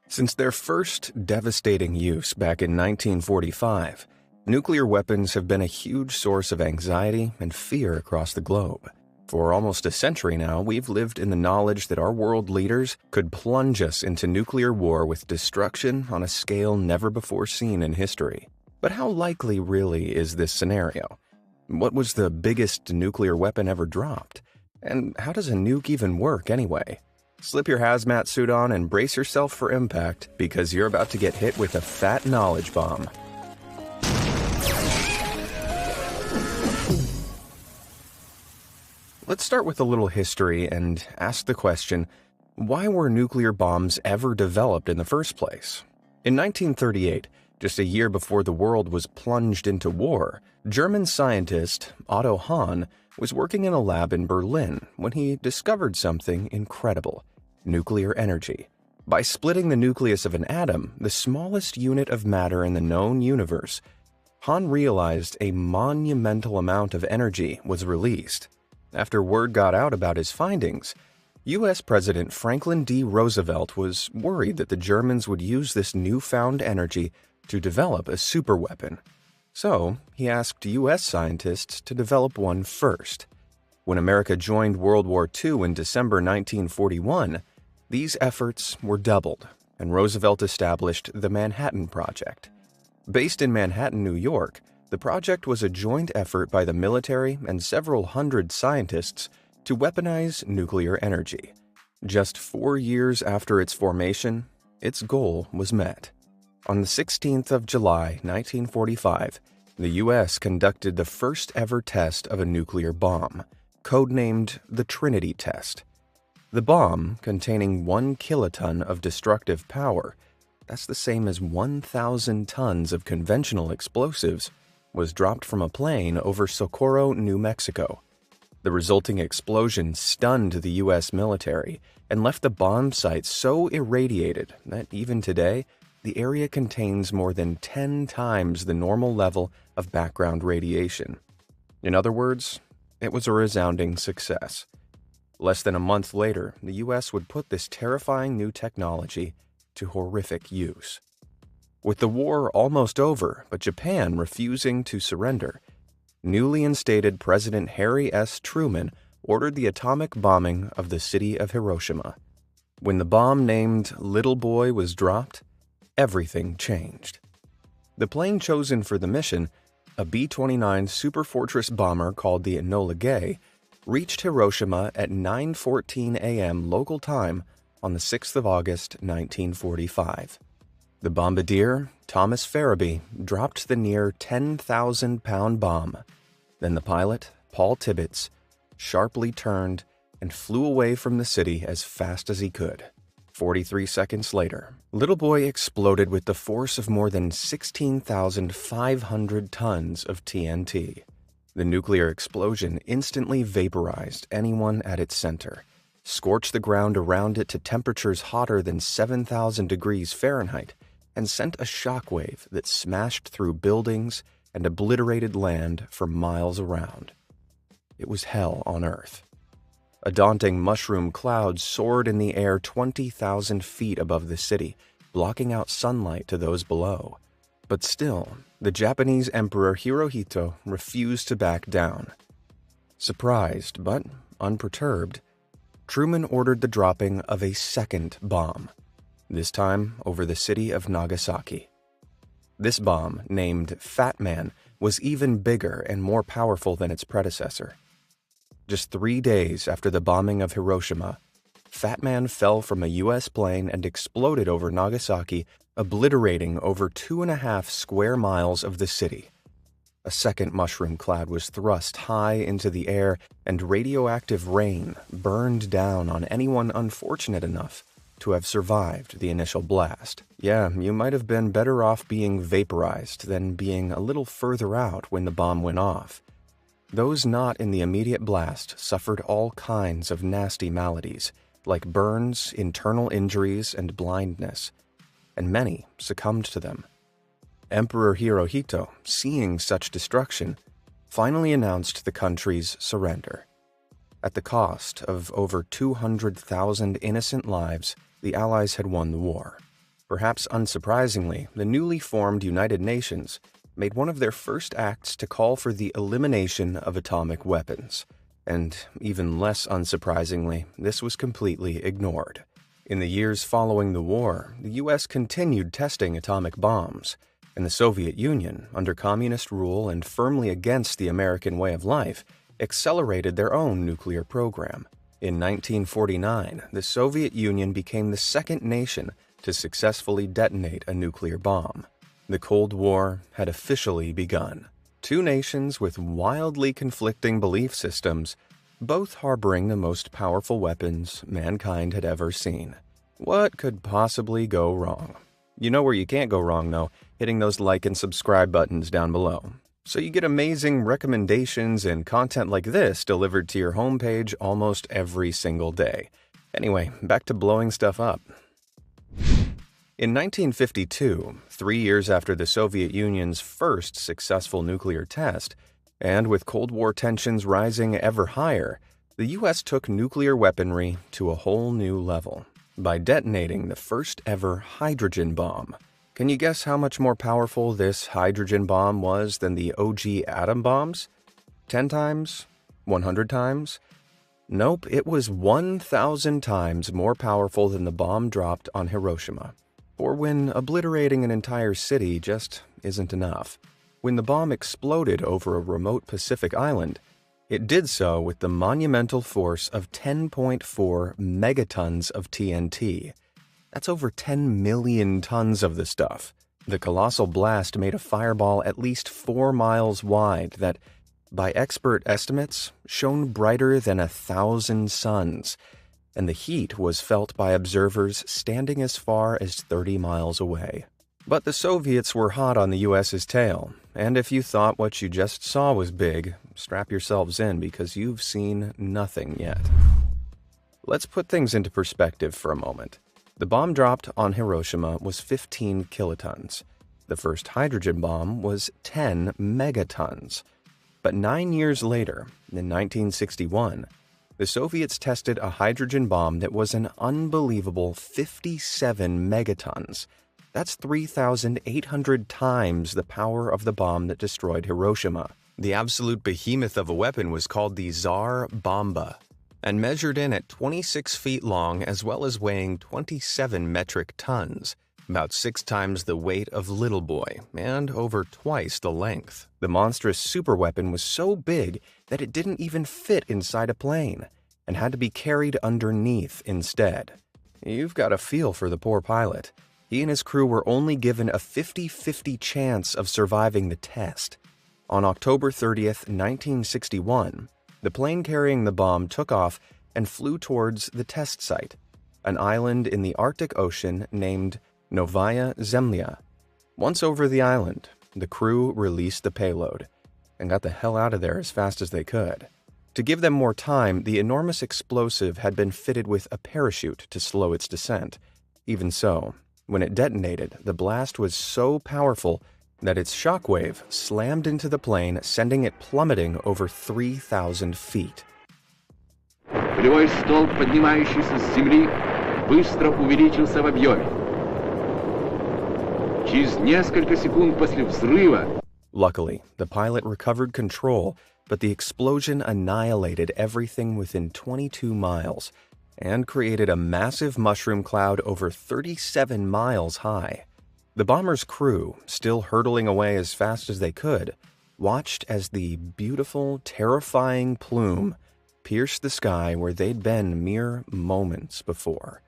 Since their first devastating use back in 1945, nuclear weapons have been a huge source of anxiety and fear across the globe. For almost a century now, we've lived in the knowledge that our world leaders could plunge us into nuclear war with destruction on a scale never before seen in history. But how likely really is this scenario? What was the biggest nuclear weapon ever dropped? And how does a nuke even work anyway? Slip your hazmat suit on and brace yourself for impact, because you're about to get hit with a fat knowledge bomb. Let's start with a little history and ask the question, why were nuclear bombs ever developed in the first place? In 1938, just a year before the world was plunged into war, German scientist Otto Hahn was working in a lab in Berlin when he discovered something incredible: nuclear energy. By splitting the nucleus of an atom, the smallest unit of matter in the known universe, Hahn realized a monumental amount of energy was released. After word got out about his findings, U.S. President Franklin D. Roosevelt was worried that the Germans would use this newfound energy to develop a superweapon. So, he asked U.S. scientists to develop one first. When America joined World War II in December 1941, these efforts were doubled, and Roosevelt established the Manhattan Project. Based in Manhattan, New York, the project was a joint effort by the military and several hundred scientists to weaponize nuclear energy. Just 4 years after its formation, its goal was met. On the 16th of July, 1945, the U.S. conducted the first ever test of a nuclear bomb, codenamed the Trinity Test. The bomb, containing 1 kiloton of destructive power, that's the same as 1,000 tons of conventional explosives, was dropped from a plane over Socorro, New Mexico. The resulting explosion stunned the U.S. military and left the bomb site so irradiated that even today, the area contains more than 10 times the normal level of background radiation. In other words, it was a resounding success. Less than a month later, the U.S. would put this terrifying new technology to horrific use. With the war almost over, but Japan refusing to surrender, newly instated President Harry S. Truman ordered the atomic bombing of the city of Hiroshima. When the bomb named Little Boy was dropped, everything changed. The plane chosen for the mission, a B-29 Superfortress bomber called the Enola Gay, reached Hiroshima at 9:14 a.m. local time on the 6th of August, 1945. The bombardier, Thomas Farabee, dropped the near 10,000-pound bomb. Then the pilot, Paul Tibbets, sharply turned and flew away from the city as fast as he could. 43 seconds later, Little Boy exploded with the force of more than 16,500 tons of TNT. The nuclear explosion instantly vaporized anyone at its center, scorched the ground around it to temperatures hotter than 7,000 degrees Fahrenheit, and sent a shockwave that smashed through buildings and obliterated land for miles around. It was hell on earth. A daunting mushroom cloud soared in the air 20,000 feet above the city, blocking out sunlight to those below. But still, the Japanese Emperor Hirohito refused to back down. Surprised but unperturbed, Truman ordered the dropping of a second bomb, this time over the city of Nagasaki. This bomb, named Fat Man, was even bigger and more powerful than its predecessor. Just 3 days after the bombing of Hiroshima, Fat Man fell from a U.S. plane and exploded over Nagasaki, obliterating over 2.5 square miles of the city. A second mushroom cloud was thrust high into the air, and radioactive rain burned down on anyone unfortunate enough to have survived the initial blast. Yeah, you might have been better off being vaporized than being a little further out when the bomb went off. Those not in the immediate blast suffered all kinds of nasty maladies, like burns, internal injuries, and blindness, and many succumbed to them. Emperor Hirohito, seeing such destruction, finally announced the country's surrender. At the cost of over 200,000 innocent lives, the Allies had won the war. Perhaps unsurprisingly, the newly formed United Nations made one of their first acts to call for the elimination of atomic weapons. And even less unsurprisingly, this was completely ignored. In the years following the war, the U.S. continued testing atomic bombs, and the Soviet Union, under communist rule and firmly against the American way of life, accelerated their own nuclear program. In 1949, the Soviet Union became the second nation to successfully detonate a nuclear bomb. The Cold War had officially begun. Two nations with wildly conflicting belief systems, both harboring the most powerful weapons mankind had ever seen. What could possibly go wrong? You know where you can't go wrong, though, hitting those like and subscribe buttons down below. So you get amazing recommendations and content like this delivered to your homepage almost every single day. Anyway, back to blowing stuff up. In 1952, 3 years after the Soviet Union's first successful nuclear test, and with Cold War tensions rising ever higher, the U.S. took nuclear weaponry to a whole new level by detonating the first ever hydrogen bomb. Can you guess how much more powerful this hydrogen bomb was than the OG atom bombs? 10 times? 100 times? Nope, it was 1,000 times more powerful than the bomb dropped on Hiroshima. Or when obliterating an entire city just isn't enough. When the bomb exploded over a remote Pacific island, it did so with the monumental force of 10.4 megatons of TNT. That's over 10 million tons of the stuff. The colossal blast made a fireball at least 4 miles wide that, by expert estimates, shone brighter than 1,000 suns, and the heat was felt by observers standing as far as 30 miles away. But the Soviets were hot on the US's tail, and if you thought what you just saw was big, strap yourselves in because you've seen nothing yet. Let's put things into perspective for a moment. The bomb dropped on Hiroshima was 15 kilotons. The first hydrogen bomb was 10 megatons. But 9 years later, in 1961, the Soviets tested a hydrogen bomb that was an unbelievable 57 megatons. That's 3,800 times the power of the bomb that destroyed Hiroshima. The absolute behemoth of a weapon was called the Tsar Bomba, and measured in at 26 feet long as well as weighing 27 metric tons, about 6 times the weight of Little Boy, and over twice the length. The monstrous superweapon was so big that it didn't even fit inside a plane, and had to be carried underneath instead. You've got a feel for the poor pilot. He and his crew were only given a 50-50 chance of surviving the test. On October 30th, 1961, the plane carrying the bomb took off and flew towards the test site, an island in the Arctic Ocean named Novaya Zemlya. Once over the island, the crew released the payload and got the hell out of there as fast as they could. To give them more time, the enormous explosive had been fitted with a parachute to slow its descent. Even so, when it detonated, the blast was so powerful that its shockwave slammed into the plane, sending it plummeting over 3,000 feet. Пулевой столб, поднимающийся с земли, быстро увеличился в объеме. Через несколько секунд после взрыва. Luckily, the pilot recovered control, but the explosion annihilated everything within 22 miles and created a massive mushroom cloud over 37 miles high. The bomber's crew, still hurtling away as fast as they could, watched as the beautiful, terrifying plume pierced the sky where they'd been mere moments before.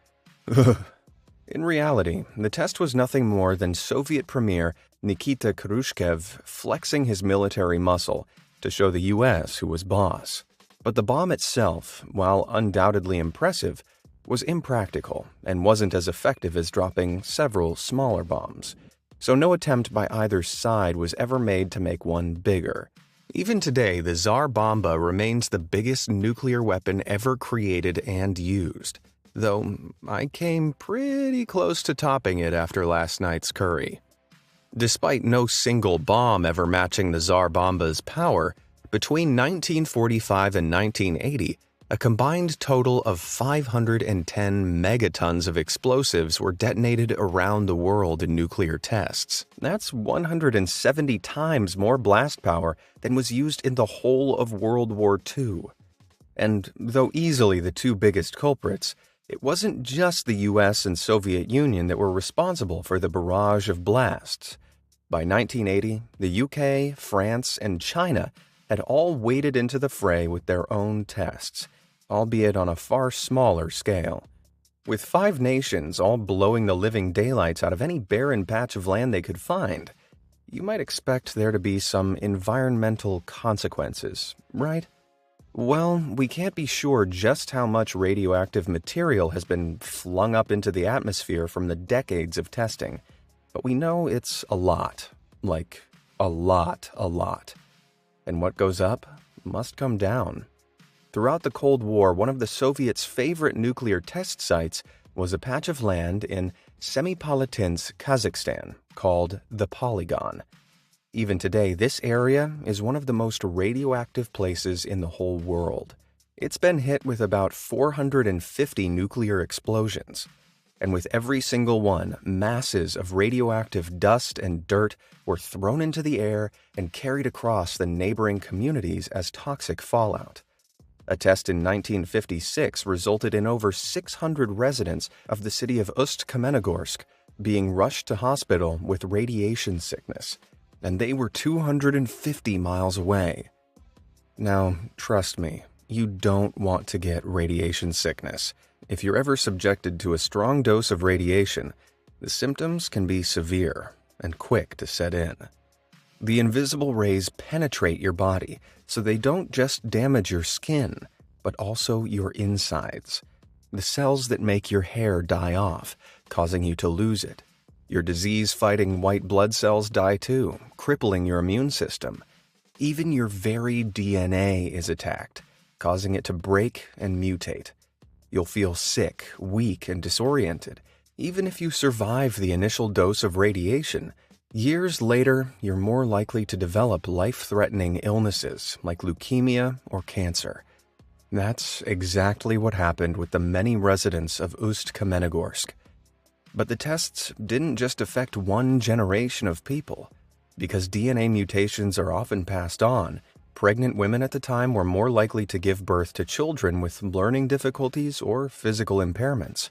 In reality, the test was nothing more than Soviet Premier Nikita Khrushchev flexing his military muscle to show the U.S. who was boss. But the bomb itself, while undoubtedly impressive, was impractical and wasn't as effective as dropping several smaller bombs. So no attempt by either side was ever made to make one bigger. Even today, the Tsar Bomba remains the biggest nuclear weapon ever created and used, though I came pretty close to topping it after last night's curry. Despite no single bomb ever matching the Tsar Bomba's power, between 1945 and 1980, A combined total of 510 megatons of explosives were detonated around the world in nuclear tests. That's 170 times more blast power than was used in the whole of World War II. And though easily the two biggest culprits, it wasn't just the US and Soviet Union that were responsible for the barrage of blasts. By 1980, the UK, France, and China had all waded into the fray with their own tests, albeit on a far smaller scale. With 5 nations all blowing the living daylights out of any barren patch of land they could find, you might expect there to be some environmental consequences, right? Well, we can't be sure just how much radioactive material has been flung up into the atmosphere from the decades of testing, but we know it's a lot. Like, a lot. And what goes up must come down. Throughout the Cold War, one of the Soviets' favorite nuclear test sites was a patch of land in Semipalatinsk, Kazakhstan, called the Polygon. Even today, this area is one of the most radioactive places in the whole world. It's been hit with about 450 nuclear explosions. And with every single one, masses of radioactive dust and dirt were thrown into the air and carried across the neighboring communities as toxic fallout. A test in 1956 resulted in over 600 residents of the city of Ust-Kamenogorsk being rushed to hospital with radiation sickness, and they were 250 miles away. Now, trust me, you don't want to get radiation sickness. If you're ever subjected to a strong dose of radiation, the symptoms can be severe and quick to set in. The invisible rays penetrate your body, so they don't just damage your skin, but also your insides. The cells that make your hair die off, causing you to lose it. Your disease-fighting white blood cells die too, crippling your immune system. Even your very DNA is attacked, causing it to break and mutate. You'll feel sick, weak, and disoriented, even if you survive the initial dose of radiation. Years later, you're more likely to develop life-threatening illnesses like leukemia or cancer. That's exactly what happened with the many residents of Ust-Kamenogorsk. But the tests didn't just affect one generation of people. Because DNA mutations are often passed on, pregnant women at the time were more likely to give birth to children with learning difficulties or physical impairments.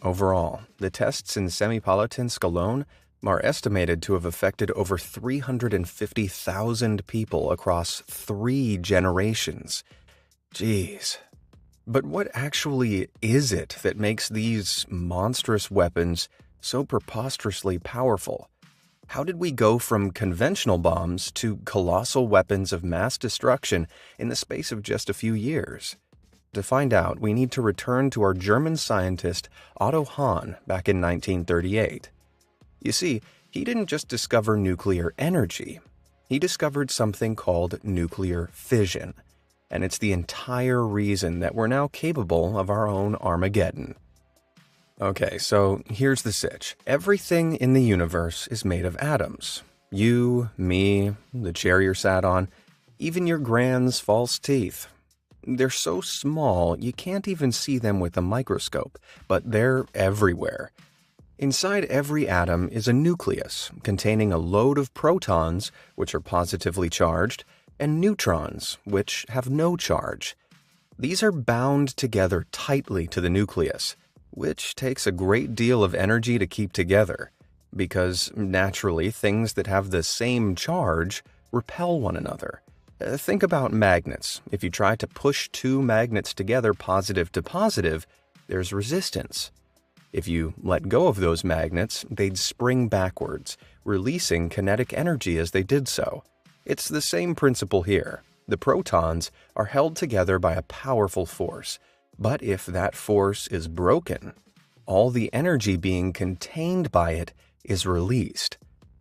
Overall, the tests in Semipalatinsk alone are estimated to have affected over 350,000 people across 3 generations. Jeez. But what actually is it that makes these monstrous weapons so preposterously powerful? How did we go from conventional bombs to colossal weapons of mass destruction in the space of just a few years? To find out, we need to return to our German scientist Otto Hahn back in 1938. You see, he didn't just discover nuclear energy. He discovered something called nuclear fission. And it's the entire reason that we're now capable of our own Armageddon. Okay, so here's the sitch. Everything in the universe is made of atoms. You, me, the chair you're sat on, even your grand's false teeth. They're so small you can't even see them with a microscope, but they're everywhere. Inside every atom is a nucleus containing a load of protons, which are positively charged, and neutrons, which have no charge. These are bound together tightly to the nucleus, which takes a great deal of energy to keep together, because naturally things that have the same charge repel one another. Think about magnets. If you try to push 2 magnets together positive to positive, there's resistance. If you let go of those magnets, they'd spring backwards, releasing kinetic energy as they did so. It's the same principle here. The protons are held together by a powerful force, but if that force is broken, all the energy being contained by it is released.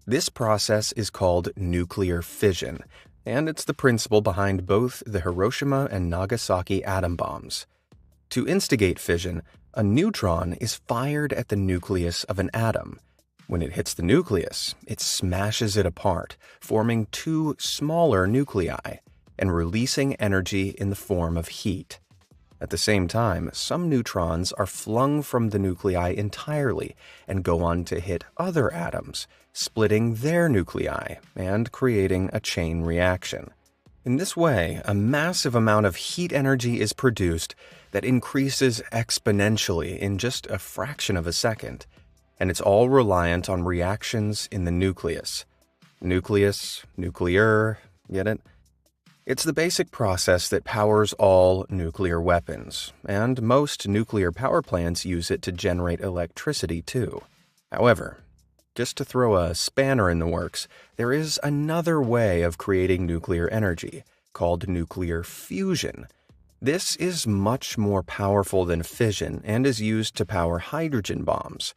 This process is called nuclear fission, and it's the principle behind both the Hiroshima and Nagasaki atom bombs. To instigate fission, a neutron is fired at the nucleus of an atom. When it hits the nucleus, it smashes it apart, forming 2 smaller nuclei and releasing energy in the form of heat. At the same time, some neutrons are flung from the nuclei entirely and go on to hit other atoms, splitting their nuclei and creating a chain reaction. In this way, a massive amount of heat energy is produced that increases exponentially in just a fraction of a second, and it's all reliant on reactions in the nucleus. Nucleus, nuclear, get it? It's the basic process that powers all nuclear weapons, and most nuclear power plants use it to generate electricity too. However, just to throw a spanner in the works, there is another way of creating nuclear energy, called nuclear fusion. This is much more powerful than fission and is used to power hydrogen bombs.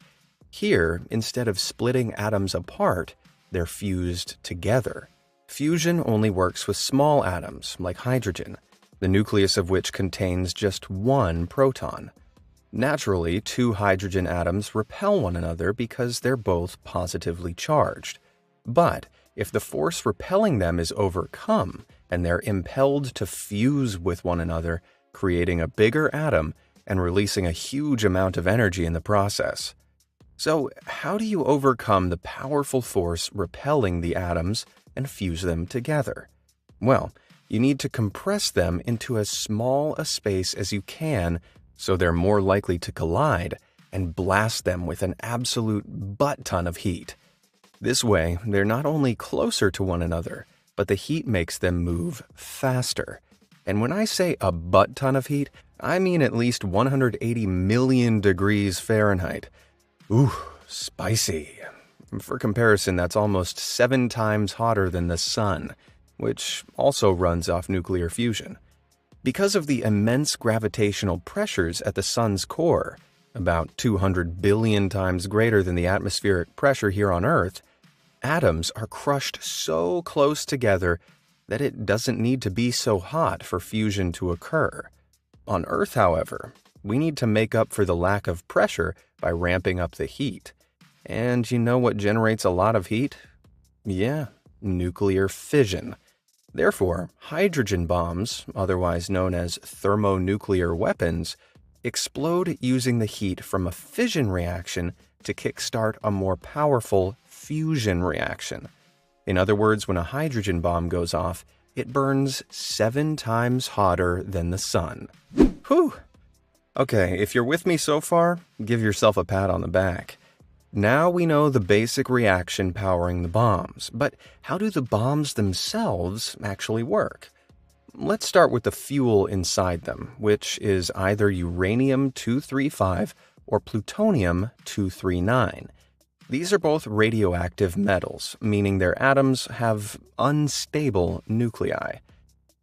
Here, instead of splitting atoms apart, they're fused together. Fusion only works with small atoms, like hydrogen, the nucleus of which contains just one proton. Naturally, two hydrogen atoms repel one another because they're both positively charged. But if the force repelling them is overcome and they're impelled to fuse with one another, creating a bigger atom and releasing a huge amount of energy in the process. So, how do you overcome the powerful force repelling the atoms and fuse them together? Well, you need to compress them into as small a space as you can so they're more likely to collide, and blast them with an absolute butt-ton of heat. This way, they're not only closer to one another, but the heat makes them move faster. And when I say a butt-ton of heat, I mean at least 180 million degrees Fahrenheit. Ooh, spicy. For comparison, that's almost 7 times hotter than the sun, which also runs off nuclear fusion. Because of the immense gravitational pressures at the sun's core, about 200 billion times greater than the atmospheric pressure here on Earth, atoms are crushed so close together that it doesn't need to be so hot for fusion to occur. On Earth, however, we need to make up for the lack of pressure by ramping up the heat. And you know what generates a lot of heat? Yeah, nuclear fission. Therefore, hydrogen bombs, otherwise known as thermonuclear weapons, explode using the heat from a fission reaction to kickstart a more powerful fusion reaction. In other words, when a hydrogen bomb goes off, it burns 7 times hotter than the sun. Whew! Okay, if you're with me so far, give yourself a pat on the back. Now we know the basic reaction powering the bombs, but how do the bombs themselves actually work? Let's start with the fuel inside them, which is either uranium-235 or plutonium-239. These are both radioactive metals, meaning their atoms have unstable nuclei.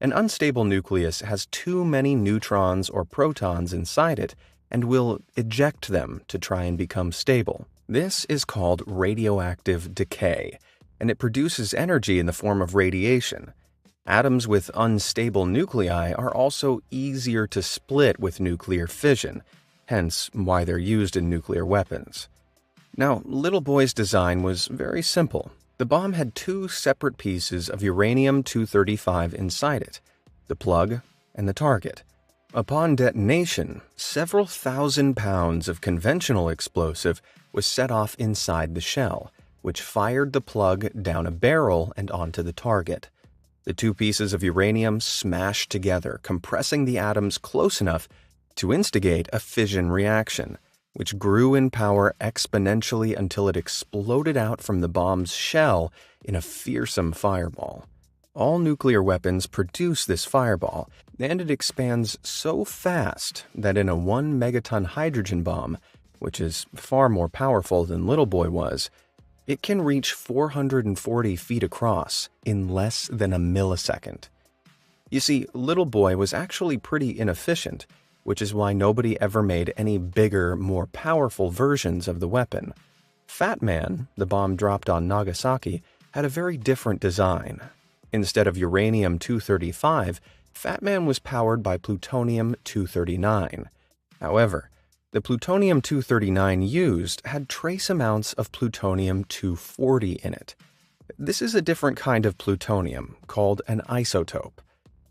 An unstable nucleus has too many neutrons or protons inside it and will eject them to try and become stable. This is called radioactive decay, and it produces energy in the form of radiation. Atoms with unstable nuclei are also easier to split with nuclear fission, hence why they're used in nuclear weapons. Now, Little Boy's design was very simple. The bomb had 2 separate pieces of uranium-235 inside it, the plug and the target. Upon detonation, several thousand pounds of conventional explosive was set off inside the shell, which fired the plug down a barrel and onto the target. The 2 pieces of uranium smashed together, compressing the atoms close enough to instigate a fission reaction, which grew in power exponentially until it exploded out from the bomb's shell in a fearsome fireball. All nuclear weapons produce this fireball, and it expands so fast that in a 1 megaton hydrogen bomb, which is far more powerful than Little Boy was, it can reach 440 feet across in less than a millisecond. You see, Little Boy was actually pretty inefficient, which is why nobody ever made any bigger, more powerful versions of the weapon. Fat Man, the bomb dropped on Nagasaki, had a very different design. Instead of uranium-235, Fat Man was powered by plutonium-239. However, the plutonium-239 used had trace amounts of plutonium-240 in it. This is a different kind of plutonium, called an isotope.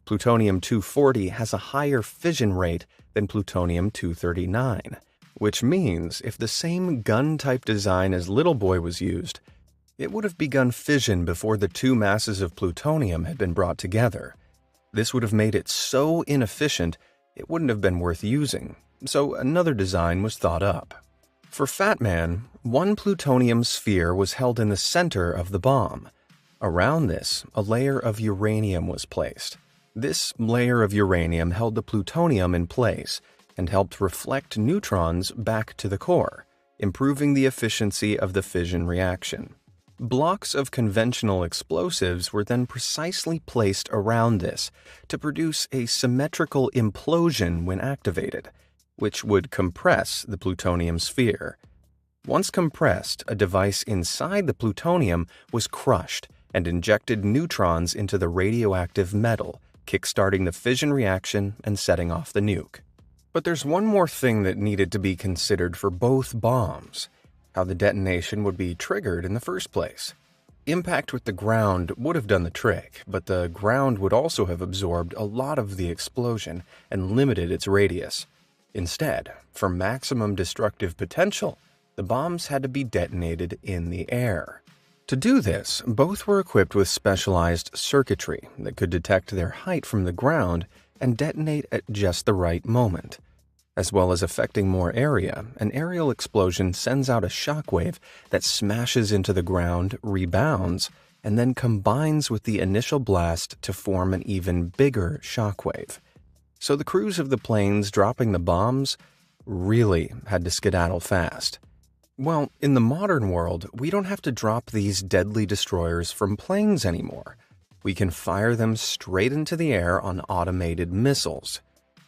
Plutonium-240 has a higher fission rate than plutonium-239, which means if the same gun-type design as Little Boy was used, it would have begun fission before the two masses of plutonium had been brought together. This would have made it so inefficient it wouldn't have been worth using, so another design was thought up. For Fat Man, one plutonium sphere was held in the center of the bomb. Around this, a layer of uranium was placed. This layer of uranium held the plutonium in place and helped reflect neutrons back to the core, improving the efficiency of the fission reaction. Blocks of conventional explosives were then precisely placed around this to produce a symmetrical implosion when activated, which would compress the plutonium sphere. Once compressed, a device inside the plutonium was crushed and injected neutrons into the radioactive metal, kickstarting the fission reaction and setting off the nuke. But there's one more thing that needed to be considered for both bombs: how the detonation would be triggered in the first place. Impact with the ground would have done the trick, but the ground would also have absorbed a lot of the explosion and limited its radius. Instead, for maximum destructive potential, the bombs had to be detonated in the air. To do this, both were equipped with specialized circuitry that could detect their height from the ground and detonate at just the right moment. As well as affecting more area, an aerial explosion sends out a shockwave that smashes into the ground, rebounds, and then combines with the initial blast to form an even bigger shockwave. So the crews of the planes dropping the bombs really had to skedaddle fast. Well, in the modern world, we don't have to drop these deadly destroyers from planes anymore. We can fire them straight into the air on automated missiles.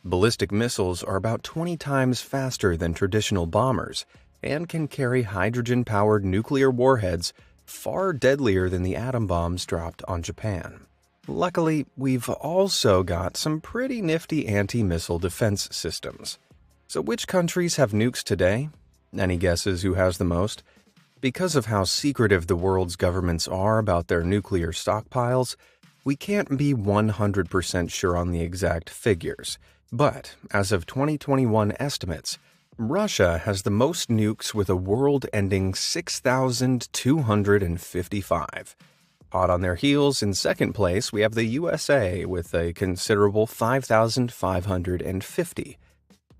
Ballistic missiles are about 20 times faster than traditional bombers and can carry hydrogen-powered nuclear warheads far deadlier than the atom bombs dropped on Japan. Luckily, we've also got some pretty nifty anti-missile defense systems. So which countries have nukes today? Any guesses who has the most? Because of how secretive the world's governments are about their nuclear stockpiles, we can't be 100% sure on the exact figures. But as of 2021 estimates, Russia has the most nukes with a world-ending 6,255. Hot on their heels, in second place, we have the USA with a considerable 5,550.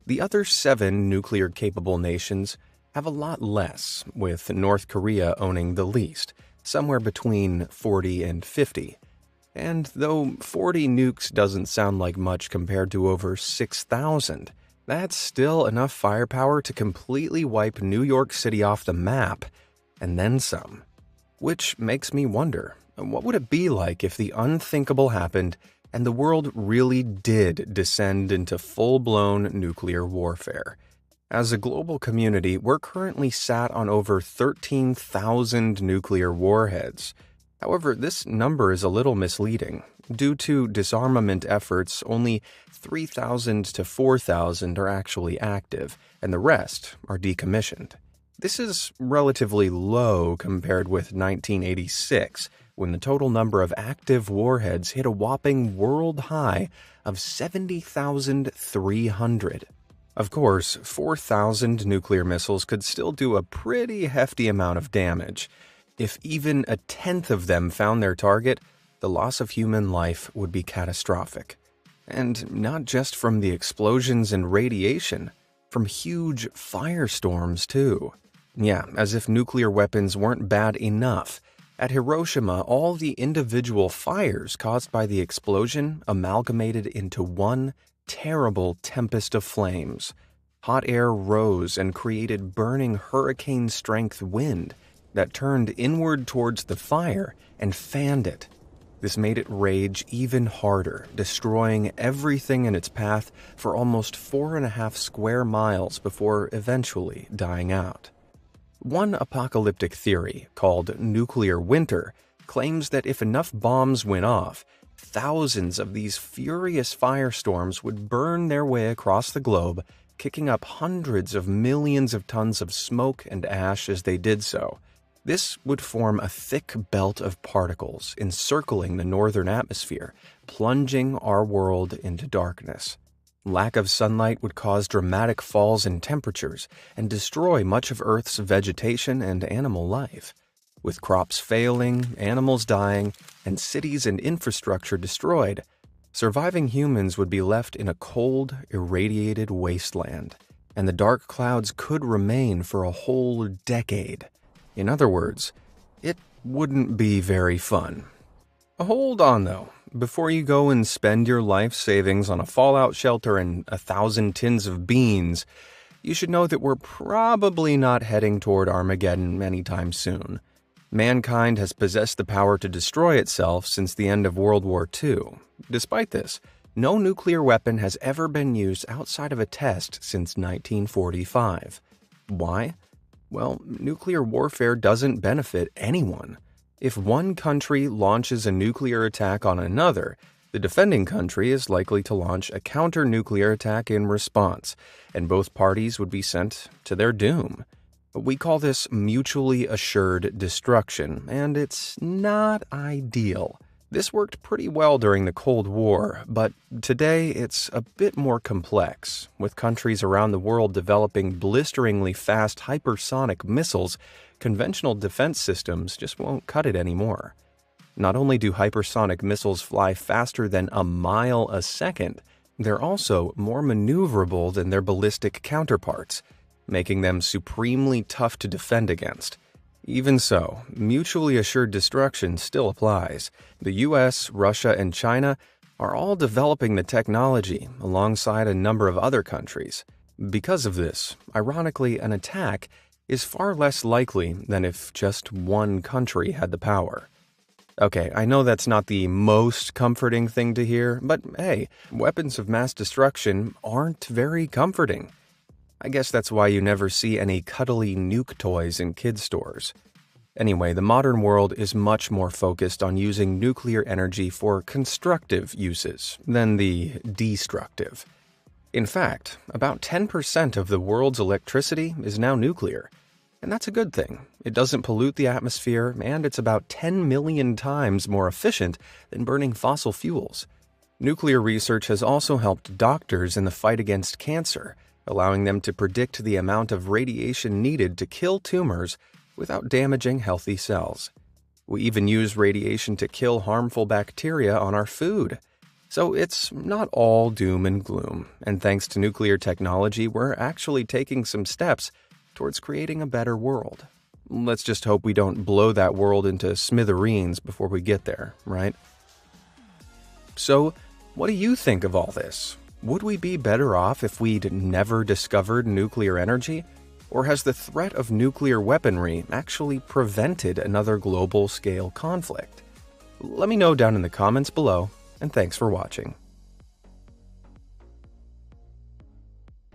The other 7 nuclear-capable nations have a lot less, with North Korea owning the least, somewhere between 40 and 50. And though 40 nukes doesn't sound like much compared to over 6,000, that's still enough firepower to completely wipe New York City off the map, and then some. Which makes me wonder, what would it be like if the unthinkable happened and the world really did descend into full-blown nuclear warfare? As a global community, we're currently sat on over 13,000 nuclear warheads. However, this number is a little misleading. Due to disarmament efforts, only 3,000 to 4,000 are actually active, and the rest are decommissioned. This is relatively low compared with 1986, when the total number of active warheads hit a whopping world high of 70,300. Of course, 4,000 nuclear missiles could still do a pretty hefty amount of damage. If even a tenth of them found their target, the loss of human life would be catastrophic. And not just from the explosions and radiation, from huge firestorms too. Yeah, as if nuclear weapons weren't bad enough. At Hiroshima, all the individual fires caused by the explosion amalgamated into one terrible tempest of flames. Hot air rose and created burning hurricane-strength wind that turned inward towards the fire and fanned it. This made it rage even harder, destroying everything in its path for almost 4.5 square miles before eventually dying out. One apocalyptic theory, called nuclear winter, claims that if enough bombs went off, thousands of these furious firestorms would burn their way across the globe, kicking up hundreds of millions of tons of smoke and ash as they did so. This would form a thick belt of particles encircling the northern atmosphere, plunging our world into darkness. Lack of sunlight would cause dramatic falls in temperatures and destroy much of Earth's vegetation and animal life. With crops failing, animals dying, and cities and infrastructure destroyed, surviving humans would be left in a cold, irradiated wasteland, and the dark clouds could remain for a whole decade. In other words, it wouldn't be very fun. Hold on though. Before you go and spend your life savings on a fallout shelter and 1,000 tins of beans, you should know that we're probably not heading toward Armageddon anytime soon. Mankind has possessed the power to destroy itself since the end of World War II. Despite this, no nuclear weapon has ever been used outside of a test since 1945. Why? Well, nuclear warfare doesn't benefit anyone. If one country launches a nuclear attack on another, the defending country is likely to launch a counter-nuclear attack in response, and both parties would be sent to their doom. We call this mutually assured destruction, and it's not ideal. This worked pretty well during the Cold War, but today it's a bit more complex, with countries around the world developing blisteringly fast hypersonic missiles. Conventional defense systems just won't cut it anymore. Not only do hypersonic missiles fly faster than a mile a second, they're also more maneuverable than their ballistic counterparts, making them supremely tough to defend against. Even so, mutually assured destruction still applies. The US, Russia, and China are all developing the technology alongside a number of other countries. Because of this, ironically, an attack is far less likely than if just one country had the power. Okay, I know that's not the most comforting thing to hear, but hey, weapons of mass destruction aren't very comforting. I guess that's why you never see any cuddly nuke toys in kids' stores. Anyway, the modern world is much more focused on using nuclear energy for constructive uses than the destructive. In fact, about 10% of the world's electricity is now nuclear. And that's a good thing. It doesn't pollute the atmosphere, and it's about 10 million times more efficient than burning fossil fuels. Nuclear research has also helped doctors in the fight against cancer, allowing them to predict the amount of radiation needed to kill tumors without damaging healthy cells. We even use radiation to kill harmful bacteria on our food. So it's not all doom and gloom, and thanks to nuclear technology, we're actually taking some steps towards creating a better world. Let's just hope we don't blow that world into smithereens before we get there, right? So, what do you think of all this? Would we be better off if we'd never discovered nuclear energy? Or has the threat of nuclear weaponry actually prevented another global-scale conflict? Let me know down in the comments below, and thanks for watching.